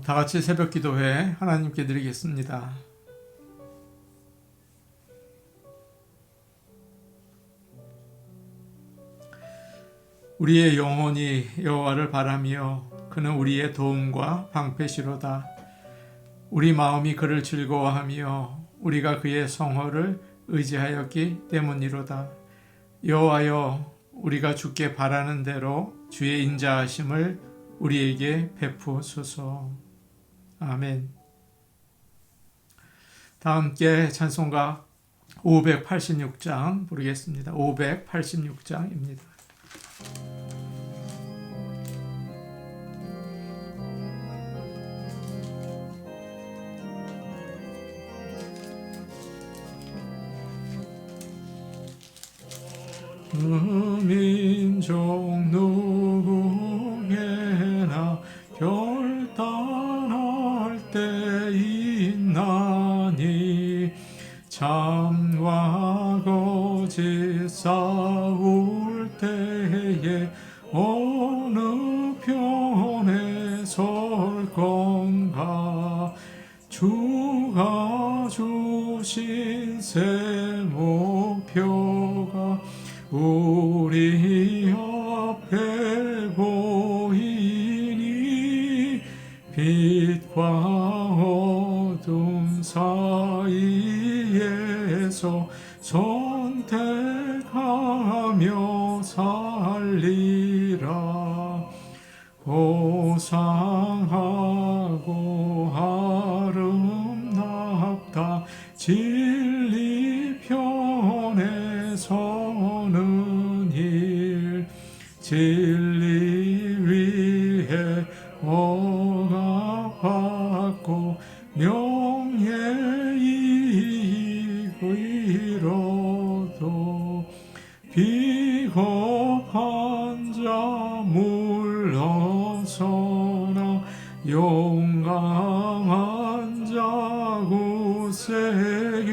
다 같이 새벽 기도회 하나님께 드리겠습니다. 우리의 영혼이 여호와를 바라며 그는 우리의 도움과 방패시로다. 우리 마음이 그를 즐거워하며 우리가 그의 성호를 의지하였기 때문이로다. 여호와여, 우리가 주께 바라는 대로 주의 인자하심을 우리에게 베푸소서. 아멘. 다 함께 찬송가 586장 부르겠습니다. 586장입니다. 민족 누구에나 결단할 때 있나니 참과 거짓 싸울 때에 어느 편에 설 건가. 주가 주신 새 목표가 우리 앞에 보이니 빛과 어둠 사이에서 선택하며 살리라. 호상하고 아름답다 진리 편에 서는 일. 진리 위에 억압받고 명예이익 이뤄도 비겁한 자 물러서나 용감한 자 굳세게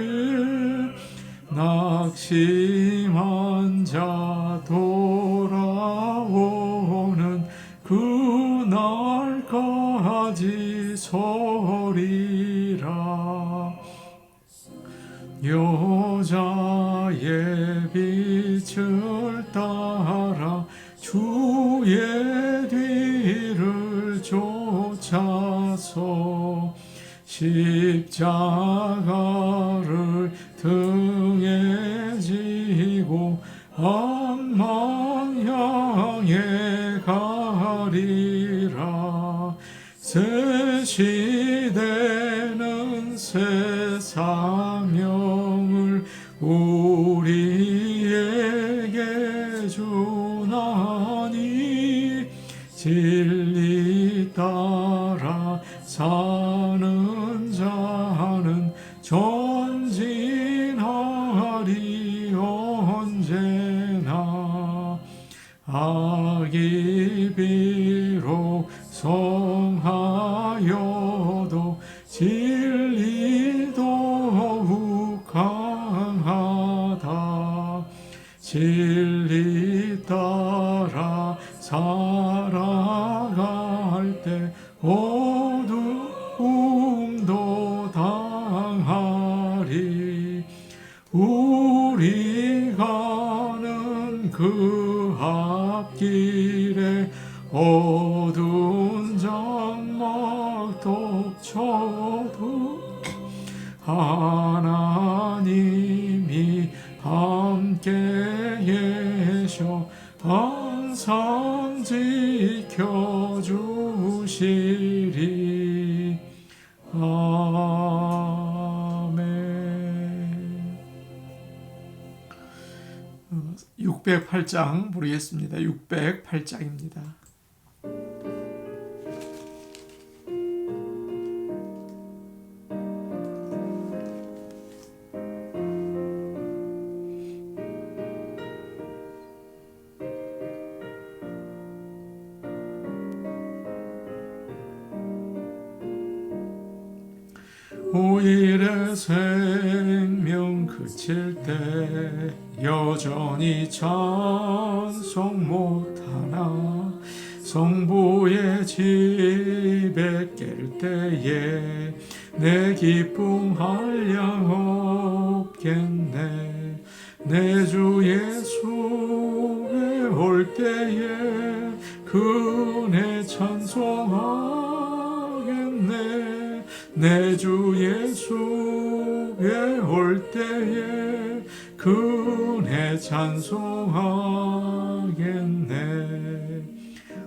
낙심한 자 돌아오는 그날까지 서리라. 여자의 빛을 따라 주의 뒤를 쫓아서 십자가를 등에 지고 암만 향해 가리라. 새 시대는 새 사명을 우리에게 주나니 진리 따라 사는 자는 전진하리 언제나. 악이 비록 성하여도 진리 더욱 강하다. 진리 따라 살아갈 때 어두움도 당하리. 우리 가는 그 앞길에 어두운 장막 덮쳐도 하나님이 함께 계셔 항상 지켜주시리. 아멘. 608장 부르겠습니다. 608장입니다. 오일의 생명 그칠 때 여전히 찬송 못하나 성부의 집에 깰 때에 내 기쁨 한량 없겠네. 내 주 예수의 올 때에 그 은혜 찬송하겠네. 내 주 예수의 올 때에 그 은혜 찬송하겠네.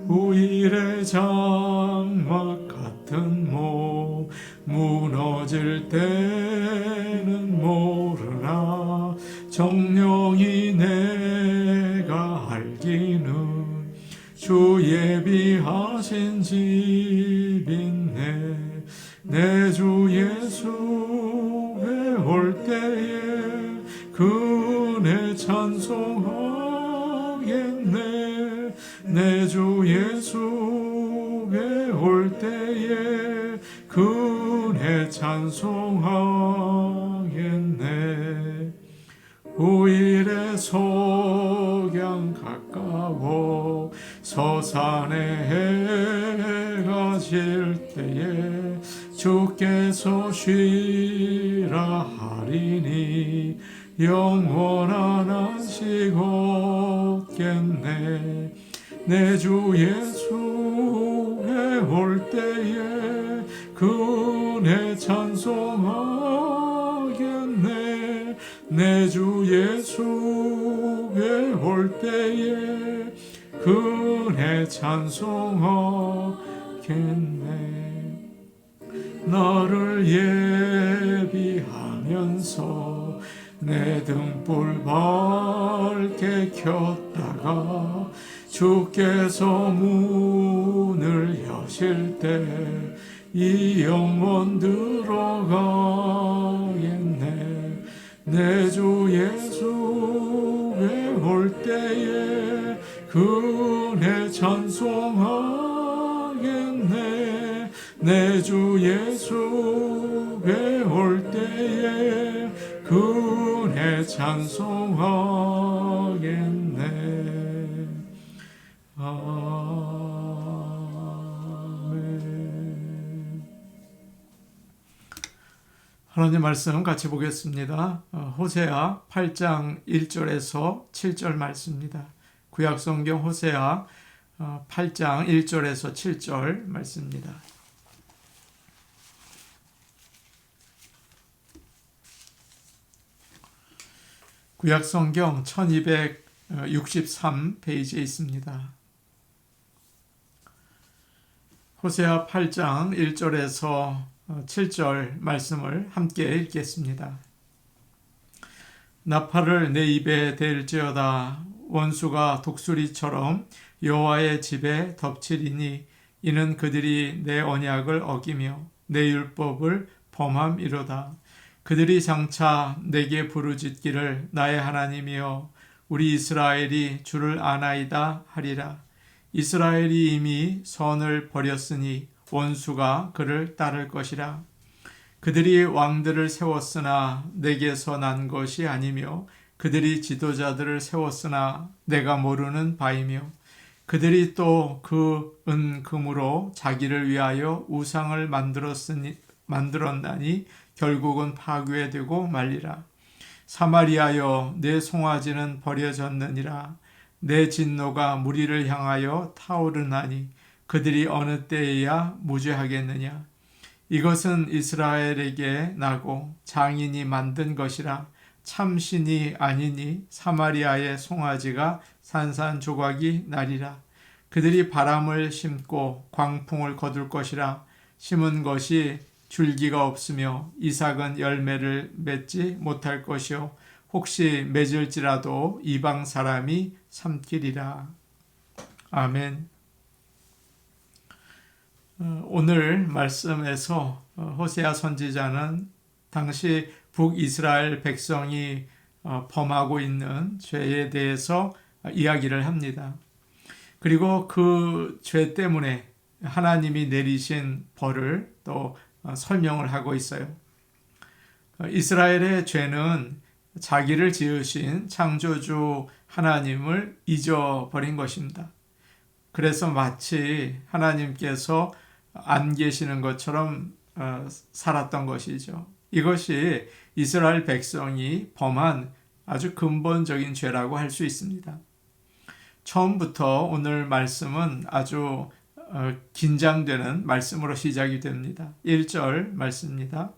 후일의 장막 같은 몸 무너질 때는 모르나 정령이 내가 알기는 주 예비하신 집 있네. 내 주 예수의 올 때에 그 은혜 찬송하겠네. 내 주 예수의 올 때에 그 은혜 찬송하겠네. 후일의 석양 가까워 서산에 해가 질 때에 주께서 쉬라 하리니 영원한 안식 얻겠네. 내 주 예수의 올 때에 그 은혜 찬송하겠네. 내 주 예수의 올 때에 그 은혜 찬송하겠네. 나를 예비하면서 내 등불 밝게 켰다가 주께서 문을 여실 때 이 영혼 들어가겠네. 내 주 예수의 올 때에 그 은혜 찬송하겠네. 내 주 예수의 올 때에 그 은혜 찬송하겠네. 하나님 말씀 같이 보겠습니다. 호세아 8장 1절에서 7절 말씀입니다. 구약성경 호세아 8장 1절에서 7절 말씀입니다. 구약성경 1263페이지에 있습니다. 호세아 8장 1절에서 7절 말씀을 함께 읽겠습니다. 나팔을 내 입에 댈지어다. 원수가 독수리처럼 여호와의 집에 덮치리니 이는 그들이 내 언약을 어기며 내 율법을 범함이로다. 그들이 장차 내게 부르짖기를 나의 하나님이여 우리 이스라엘이 주를 아나이다 하리라. 이스라엘이 이미 선을 버렸으니 원수가 그를 따를 것이라. 그들이 왕들을 세웠으나 내게서 난 것이 아니며 그들이 지도자들을 세웠으나 내가 모르는 바이며 그들이 또 그 은금으로 자기를 위하여 우상을 만들었나니 결국은 파괴되고 말리라. 사마리아여 내 송아지는 버려졌느니라. 내 진노가 무리를 향하여 타오르나니 그들이 어느 때에야 무죄하겠느냐. 이것은 이스라엘에게 나고 장인이 만든 것이라. 참신이 아니니 사마리아의 송아지가 산산조각이 나리라. 그들이 바람을 심고 광풍을 거둘 것이라. 심은 것이 줄기가 없으며 이삭은 열매를 맺지 못할 것이요 혹시 맺을지라도 이방 사람이 삼키리라. 아멘. 오늘 말씀에서 호세아 선지자는 당시 북이스라엘 백성이 범하고 있는 죄에 대해서 이야기를 합니다. 그리고 그 죄 때문에 하나님이 내리신 벌을 또 설명을 하고 있어요. 이스라엘의 죄는 자기를 지으신 창조주 하나님을 잊어버린 것입니다. 그래서 마치 하나님께서 안 계시는 것처럼 살았던 것이죠. 이것이 이스라엘 백성이 범한 아주 근본적인 죄라고 할 수 있습니다. 처음부터 오늘 말씀은 아주 긴장되는 말씀으로 시작이 됩니다. 1절 말씀입니다.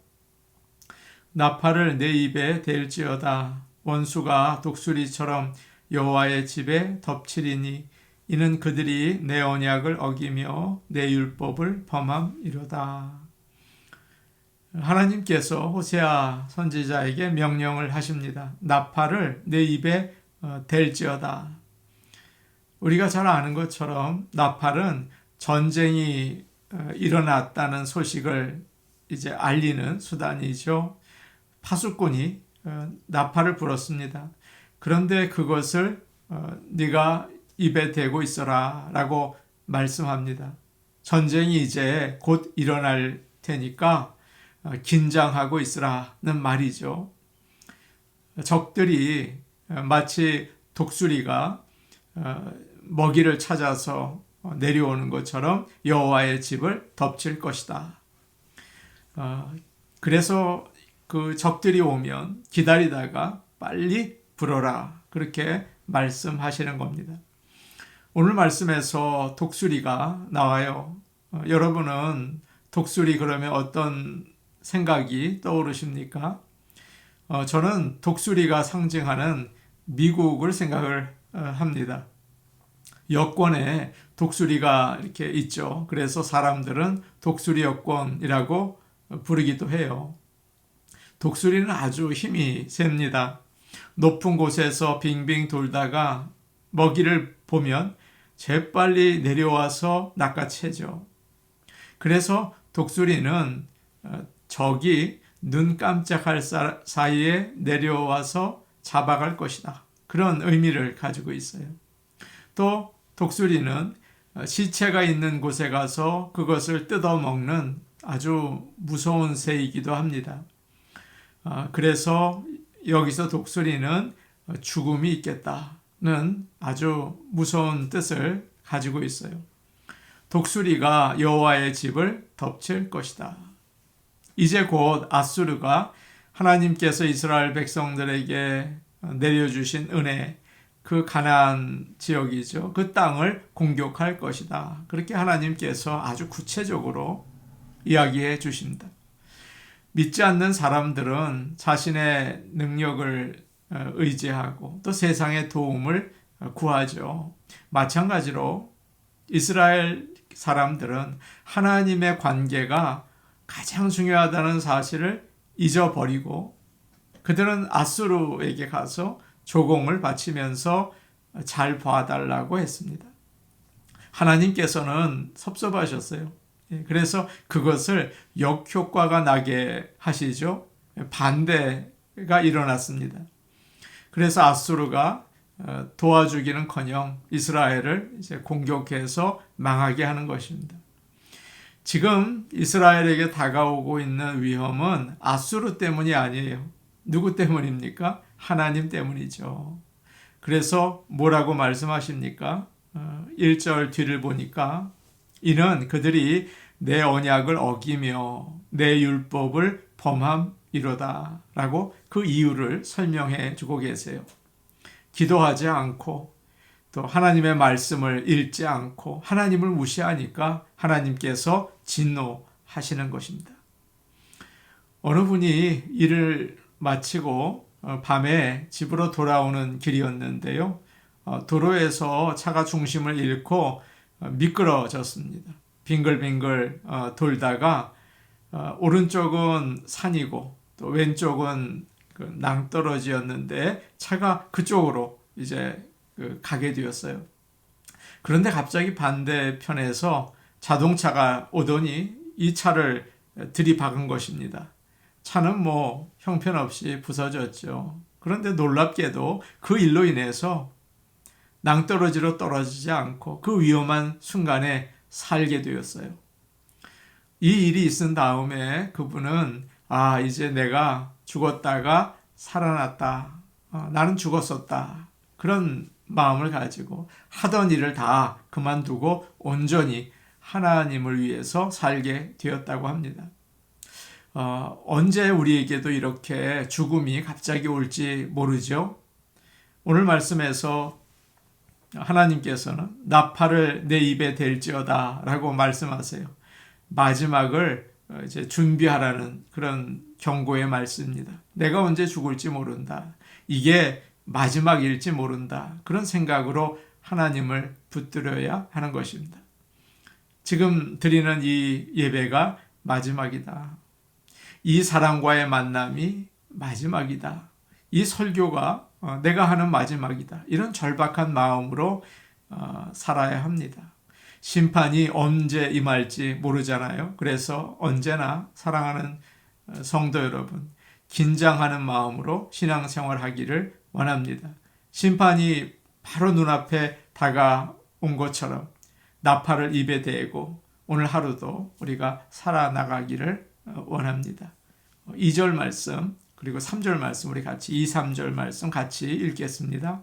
나팔을 내 입에 댈지어다. 원수가 독수리처럼 여호와의 집에 덮치리니 이는 그들이 내 언약을 어기며 내 율법을 범함이로다. 하나님께서 호세아 선지자에게 명령을 하십니다. 나팔을 내 입에 댈지어다. 우리가 잘 아는 것처럼 나팔은 전쟁이 일어났다는 소식을 이제 알리는 수단이죠. 파수꾼이 나팔을 불었습니다. 그런데 그것을 네가 입에 대고 있어라 라고 말씀합니다. 전쟁이 이제 곧 일어날 테니까 긴장하고 있으라는 말이죠. 적들이 마치 독수리가 먹이를 찾아서 내려오는 것처럼 여호와의 집을 덮칠 것이다. 그래서 그 적들이 오면 기다리다가 빨리 불어라 그렇게 말씀하시는 겁니다. 오늘 말씀에서 독수리가 나와요. 여러분은 독수리 그러면 어떤 생각이 떠오르십니까? 저는 독수리가 상징하는 미국을 생각을 합니다. 여권에 독수리가 이렇게 있죠. 그래서 사람들은 독수리 여권이라고 부르기도 해요. 독수리는 아주 힘이 셉니다. 높은 곳에서 빙빙 돌다가 먹이를 보면 재빨리 내려와서 낚아채죠. 그래서 독수리는 적이 눈 깜짝할 사이에 내려와서 잡아갈 것이다. 그런 의미를 가지고 있어요. 또 독수리는 시체가 있는 곳에 가서 그것을 뜯어먹는 아주 무서운 새이기도 합니다. 그래서 여기서 독수리는 죽음이 있겠다는 아주 무서운 뜻을 가지고 있어요. 독수리가 여호와의 집을 덮칠 것이다. 이제 곧 아수르가 하나님께서 이스라엘 백성들에게 내려주신 은혜, 그 가나안 지역이죠. 그 땅을 공격할 것이다. 그렇게 하나님께서 아주 구체적으로 이야기해 주십니다. 믿지 않는 사람들은 자신의 능력을 의지하고 또 세상의 도움을 구하죠. 마찬가지로 이스라엘 사람들은 하나님의 관계가 가장 중요하다는 사실을 잊어버리고 그들은 아수르에게 가서 조공을 바치면서 잘 봐달라고 했습니다. 하나님께서는 섭섭하셨어요. 그래서 그것을 역효과가 나게 하시죠. 반대가 일어났습니다. 그래서 아수르가 도와주기는커녕 이스라엘을 이제 공격해서 망하게 하는 것입니다. 지금 이스라엘에게 다가오고 있는 위험은 아수르 때문이 아니에요. 누구 때문입니까? 하나님 때문이죠. 그래서 뭐라고 말씀하십니까? 1절 뒤를 보니까 이는 그들이 내 언약을 어기며 내 율법을 범함이로다 라고 그 이유를 설명해 주고 계세요. 기도하지 않고 또 하나님의 말씀을 읽지 않고 하나님을 무시하니까 하나님께서 진노하시는 것입니다. 어느 분이 일을 마치고 밤에 집으로 돌아오는 길이었는데요. 도로에서 차가 중심을 잃고 미끄러졌습니다. 빙글빙글 돌다가 오른쪽은 산이고 또 왼쪽은 낭떠러지였는데 차가 그쪽으로 이제 가게 되었어요. 그런데 갑자기 반대편에서 자동차가 오더니 이 차를 들이박은 것입니다. 차는 뭐 형편없이 부서졌죠. 그런데 놀랍게도 그 일로 인해서 낭떠러지로 떨어지지 않고 그 위험한 순간에 살게 되었어요. 이 일이 있은 다음에 그분은 이제 내가 죽었다가 살아났다. 나는 죽었었다. 그런 마음을 가지고 하던 일을 다 그만두고 온전히 하나님을 위해서 살게 되었다고 합니다. 언제 우리에게도 이렇게 죽음이 갑자기 올지 모르죠. 오늘 말씀에서 하나님께서는 나팔을 내 입에 댈지어다 라고 말씀하세요. 마지막을 이제 준비하라는 그런 경고의 말씀입니다. 내가 언제 죽을지 모른다. 이게 마지막일지 모른다. 그런 생각으로 하나님을 붙들어야 하는 것입니다. 지금 드리는 이 예배가 마지막이다. 이 사람과의 만남이 마지막이다. 이 설교가 내가 하는 마지막이다. 이런 절박한 마음으로 살아야 합니다. 심판이 언제 임할지 모르잖아요. 그래서 언제나 사랑하는 성도 여러분, 긴장하는 마음으로 신앙생활 하기를 원합니다. 심판이 바로 눈앞에 다가온 것처럼 나팔을 입에 대고 오늘 하루도 우리가 살아나가기를 원합니다. 2절 말씀 그리고 3절 말씀 우리 같이 2, 3절 말씀 같이 읽겠습니다.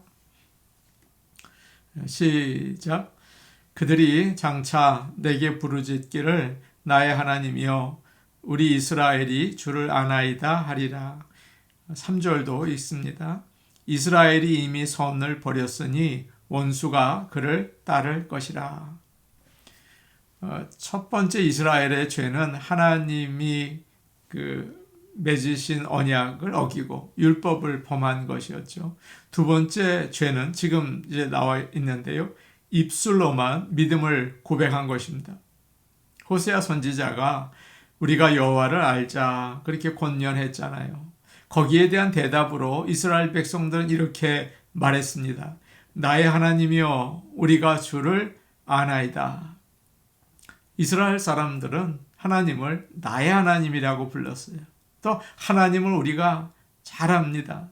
시작. 그들이 장차 내게 부르짖기를 나의 하나님이여 우리 이스라엘이 주를 아나이다 하리라. 3절도 읽습니다. 이스라엘이 이미 선을 버렸으니 원수가 그를 따를 것이라. 첫 번째 이스라엘의 죄는 하나님이 맺으신 언약을 어기고 율법을 범한 것이었죠. 두 번째 죄는 지금 이제 나와 있는데요. 입술로만 믿음을 고백한 것입니다. 호세아 선지자가 우리가 여호와를 알자 그렇게 권면했잖아요. 거기에 대한 대답으로 이스라엘 백성들은 이렇게 말했습니다. 나의 하나님이여 우리가 주를 아나이다. 이스라엘 사람들은 하나님을 나의 하나님이라고 불렀어요. 또 하나님을 우리가 잘 압니다.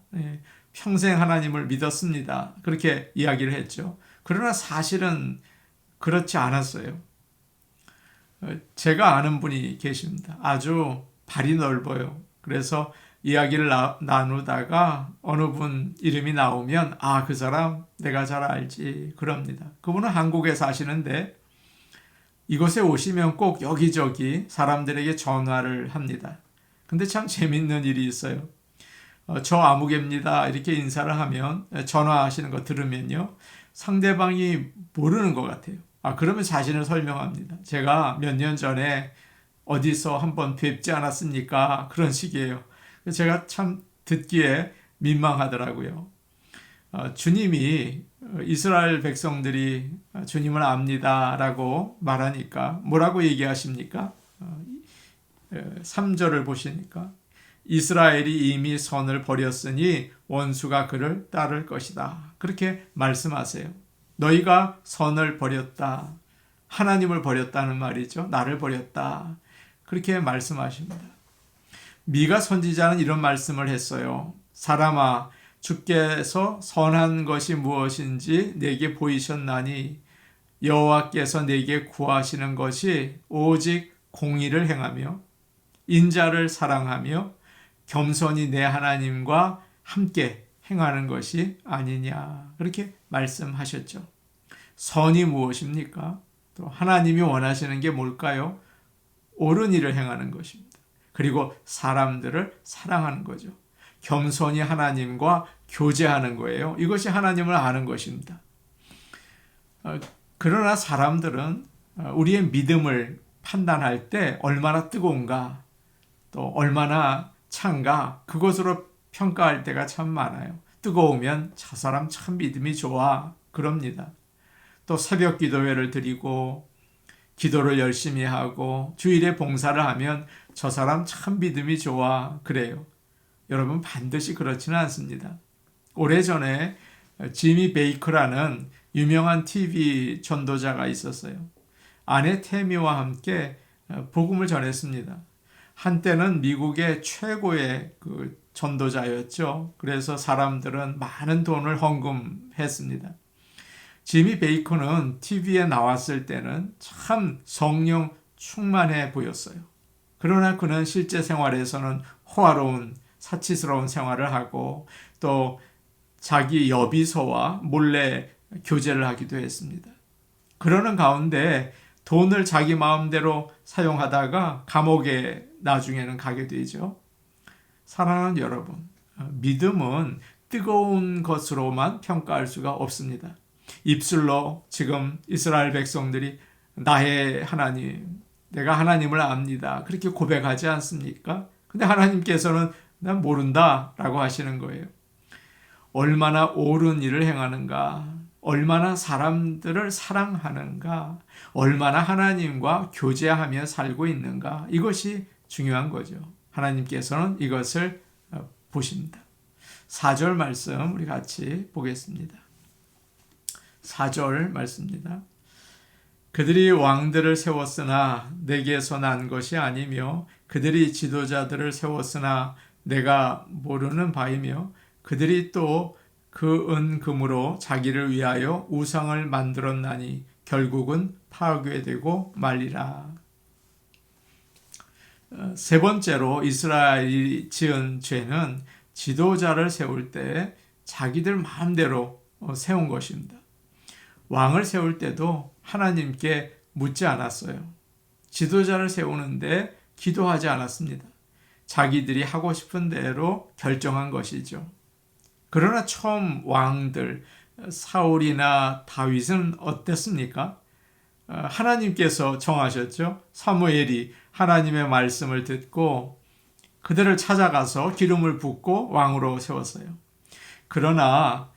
평생 하나님을 믿었습니다. 그렇게 이야기를 했죠. 그러나 사실은 그렇지 않았어요. 제가 아는 분이 계십니다. 아주 발이 넓어요. 그래서 이야기를 나누다가 어느 분 이름이 나오면 그 사람 내가 잘 알지 그럽니다. 그분은 한국에 사시는데 이곳에 오시면 꼭 여기저기 사람들에게 전화를 합니다. 근데 참 재밌는 일이 있어요. 저 아무개입니다. 이렇게 인사를 하면 전화하시는 거 들으면요. 상대방이 모르는 것 같아요. 그러면 자신을 설명합니다. 제가 몇 년 전에 어디서 한번 뵙지 않았습니까? 그런 식이에요. 제가 참 듣기에 민망하더라고요. 주님이 이스라엘 백성들이 주님을 압니다 라고 말하니까 뭐라고 얘기하십니까? 3절을 보시니까 이스라엘이 이미 선을 버렸으니 원수가 그를 따를 것이다. 그렇게 말씀하세요. 너희가 선을 버렸다. 하나님을 버렸다는 말이죠. 나를 버렸다. 그렇게 말씀하십니다. 미가 선지자는 이런 말씀을 했어요. 사람아, 주께서 선한 것이 무엇인지 내게 보이셨나니 여호와께서 내게 구하시는 것이 오직 공의를 행하며 인자를 사랑하며 겸손히 내 하나님과 함께 행하는 것이 아니냐. 그렇게 말씀하셨죠. 선이 무엇입니까? 또 하나님이 원하시는 게 뭘까요? 옳은 일을 행하는 것입니다. 그리고 사람들을 사랑하는 거죠. 겸손히 하나님과 교제하는 거예요. 이것이 하나님을 아는 것입니다. 그러나 사람들은 우리의 믿음을 판단할 때 얼마나 뜨거운가 또 얼마나 찬가 그것으로 평가할 때가 참 많아요. 뜨거우면 저 사람 참 믿음이 좋아 그럽니다. 또 새벽 기도회를 드리고 기도를 열심히 하고 주일에 봉사를 하면 저 사람 참 믿음이 좋아 그래요. 여러분 반드시 그렇지는 않습니다. 오래전에 지미 베이커라는 유명한 TV 전도자가 있었어요. 아내 태미와 함께 복음을 전했습니다. 한때는 미국의 최고의 전도자였죠. 그래서 사람들은 많은 돈을 헌금했습니다. 지미 베이커는 TV에 나왔을 때는 참 성령 충만해 보였어요. 그러나 그는 실제 생활에서는 호화로운 사치스러운 생활을 하고 또 자기 여비서와 몰래 교제를 하기도 했습니다. 그러는 가운데 돈을 자기 마음대로 사용하다가 감옥에 나중에는 가게 되죠. 사랑하는 여러분, 믿음은 뜨거운 것으로만 평가할 수가 없습니다. 입술로 지금 이스라엘 백성들이 나의 하나님, 내가 하나님을 압니다, 그렇게 고백하지 않습니까? 근데 하나님께서는 난 모른다 라고 하시는 거예요. 얼마나 옳은 일을 행하는가, 얼마나 사람들을 사랑하는가, 얼마나 하나님과 교제하며 살고 있는가, 이것이 중요한 거죠. 하나님께서는 이것을 보십니다. 4절 말씀 우리 같이 보겠습니다. 4절 말씀입니다. 그들이 왕들을 세웠으나 내게서 난 것이 아니며 그들이 지도자들을 세웠으나 내가 모르는 바이며 그들이 또 그 은금으로 자기를 위하여 우상을 만들었나니 결국은 파괴되고 말리라. 세 번째로 이스라엘이 지은 죄는 지도자를 세울 때 자기들 마음대로 세운 것입니다. 왕을 세울 때도 하나님께 묻지 않았어요. 지도자를 세우는데 기도하지 않았습니다. 자기들이 하고 싶은 대로 결정한 것이죠. 그러나 처음 왕들 사울이나 다윗은 어땠습니까? 하나님께서 정하셨죠. 사무엘이 하나님의 말씀을 듣고 그들을 찾아가서 기름을 붓고 왕으로 세웠어요. 그러나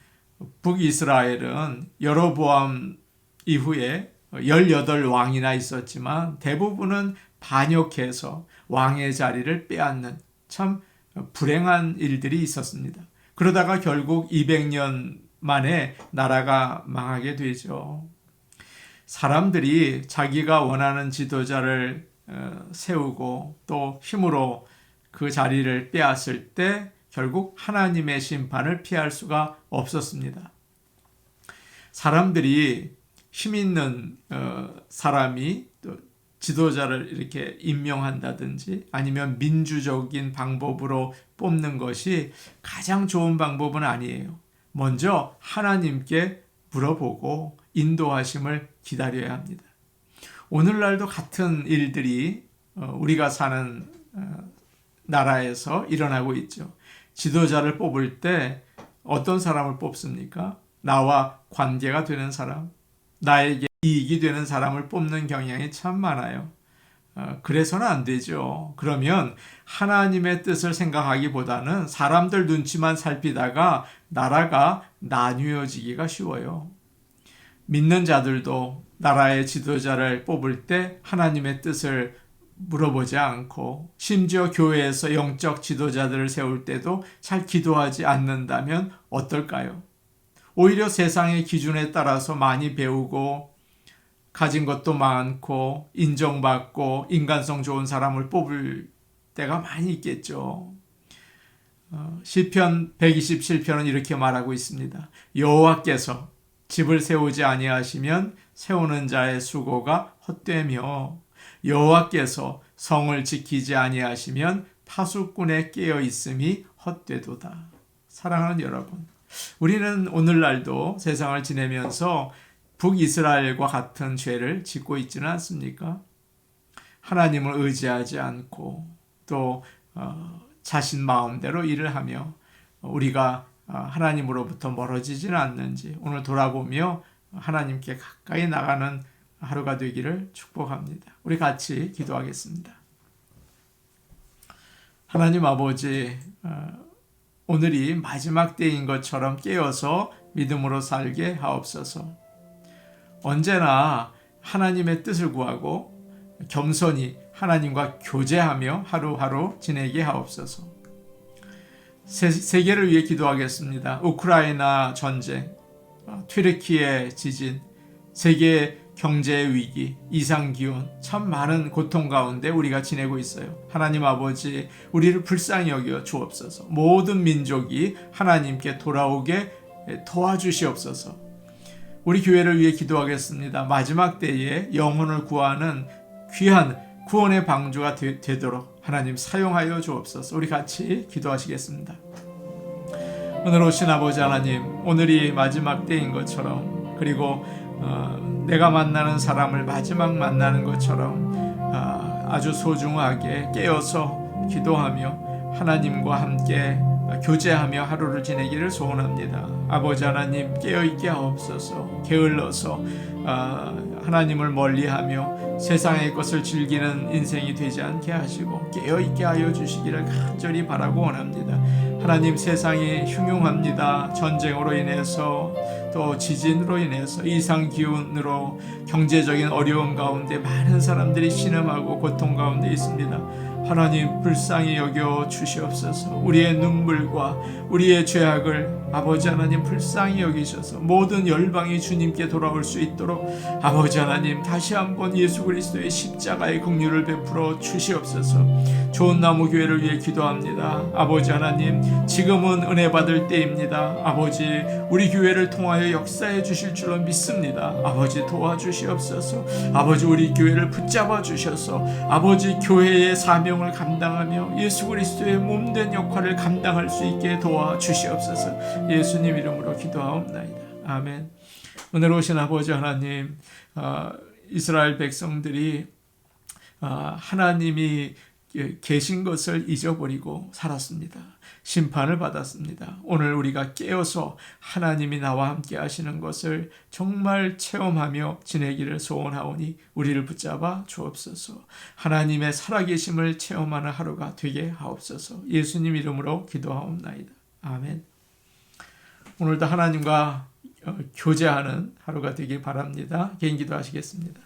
북이스라엘은 여로보암 이후에 18왕이나 있었지만 대부분은 반역해서 왕의 자리를 빼앗는 참 불행한 일들이 있었습니다. 그러다가 결국 200년 만에 나라가 망하게 되죠. 사람들이 자기가 원하는 지도자를 세우고 또 힘으로 그 자리를 빼앗을 때 결국 하나님의 심판을 피할 수가 없었습니다. 사람들이 힘 있는 사람이 또 지도자를 이렇게 임명한다든지 아니면 민주적인 방법으로 뽑는 것이 가장 좋은 방법은 아니에요. 먼저 하나님께 물어보고 인도하심을 기다려야 합니다. 오늘날도 같은 일들이 우리가 사는 나라에서 일어나고 있죠. 지도자를 뽑을 때 어떤 사람을 뽑습니까? 나와 관계가 되는 사람, 나에게 이익이 되는 사람을 뽑는 경향이 참 많아요. 그래서는 안 되죠. 그러면 하나님의 뜻을 생각하기보다는 사람들 눈치만 살피다가 나라가 나뉘어지기가 쉬워요. 믿는 자들도 나라의 지도자를 뽑을 때 하나님의 뜻을 물어보지 않고 심지어 교회에서 영적 지도자들을 세울 때도 잘 기도하지 않는다면 어떨까요? 오히려 세상의 기준에 따라서 많이 배우고 가진 것도 많고 인정받고 인간성 좋은 사람을 뽑을 때가 많이 있겠죠. 시편 127편은 이렇게 말하고 있습니다. 여호와께서 집을 세우지 아니하시면 세우는 자의 수고가 헛되며 여호와께서 성을 지키지 아니하시면 파수꾼의 깨어 있음이 헛되도다. 사랑하는 여러분, 우리는 오늘날도 세상을 지내면서 북이스라엘과 같은 죄를 짓고 있지는 않습니까? 하나님을 의지하지 않고 또 자신 마음대로 일을 하며 우리가 하나님으로부터 멀어지지는 않는지 오늘 돌아보며 하나님께 가까이 나가는 하루가 되기를 축복합니다. 우리 같이 기도하겠습니다. 하나님 아버지, 오늘이 마지막 때인 것처럼 깨어서 믿음으로 살게 하옵소서. 언제나 하나님의 뜻을 구하고 겸손히 하나님과 교제하며 하루하루 지내게 하옵소서. 세계를 위해 기도하겠습니다. 우크라이나 전쟁, 튀르키예 지진, 세계 경제 위기, 이상기온, 참 많은 고통 가운데 우리가 지내고 있어요. 하나님 아버지, 우리를 불쌍히 여겨 주옵소서. 모든 민족이 하나님께 돌아오게 도와주시옵소서. 우리 교회를 위해 기도하겠습니다. 마지막 때에 영혼을 구하는 귀한 구원의 방주가 되도록 하나님 사용하여 주옵소서. 우리 같이 기도하시겠습니다. 오늘 오신 아버지 하나님, 오늘이 마지막 때인 것처럼 그리고 내가 만나는 사람을 마지막 만나는 것처럼 아주 소중하게 깨어서 기도하며 하나님과 함께 교제하며 하루를 지내기를 소원합니다. 아버지 하나님, 깨어있게 하옵소서. 게을러서 하나님을 멀리하며 세상의 것을 즐기는 인생이 되지 않게 하시고 깨어있게 하여 주시기를 간절히 바라고 원합니다. 하나님, 세상이 흉흉합니다. 전쟁으로 인해서 또 지진으로 인해서 이상기온으로 경제적인 어려움 가운데 많은 사람들이 신음하고 고통 가운데 있습니다. 하나님, 불쌍히 여겨 주시옵소서. 우리의 눈물과 우리의 죄악을 아버지 하나님 불쌍히 여기셔서 모든 열방이 주님께 돌아올 수 있도록 아버지 하나님 다시 한번 예수 그리스도의 십자가의 긍휼을 베풀어 주시옵소서. 좋은 나무 교회를 위해 기도합니다. 아버지 하나님, 지금은 은혜 받을 때입니다. 아버지, 우리 교회를 통하여 역사해 주실 줄로 믿습니다. 아버지, 도와주시옵소서. 아버지, 우리 교회를 붙잡아 주셔서 아버지 교회의 사명을 감당하며 예수 그리스도의 몸된 역할을 감당할 수 있게 도와주시옵소서. 예수님 이름으로 기도하옵나이다. 아멘. 오늘 오신 아버지 하나님, 이스라엘 백성들이 하나님이 계신 것을 잊어버리고 살았습니다. 심판을 받았습니다. 오늘 우리가 깨어서 하나님이 나와 함께 하시는 것을 정말 체험하며 지내기를 소원하오니 우리를 붙잡아 주옵소서. 하나님의 살아계심을 체험하는 하루가 되게 하옵소서. 예수님 이름으로 기도하옵나이다. 아멘. 오늘도 하나님과 교제하는 하루가 되길 바랍니다. 개인 기도하시겠습니다.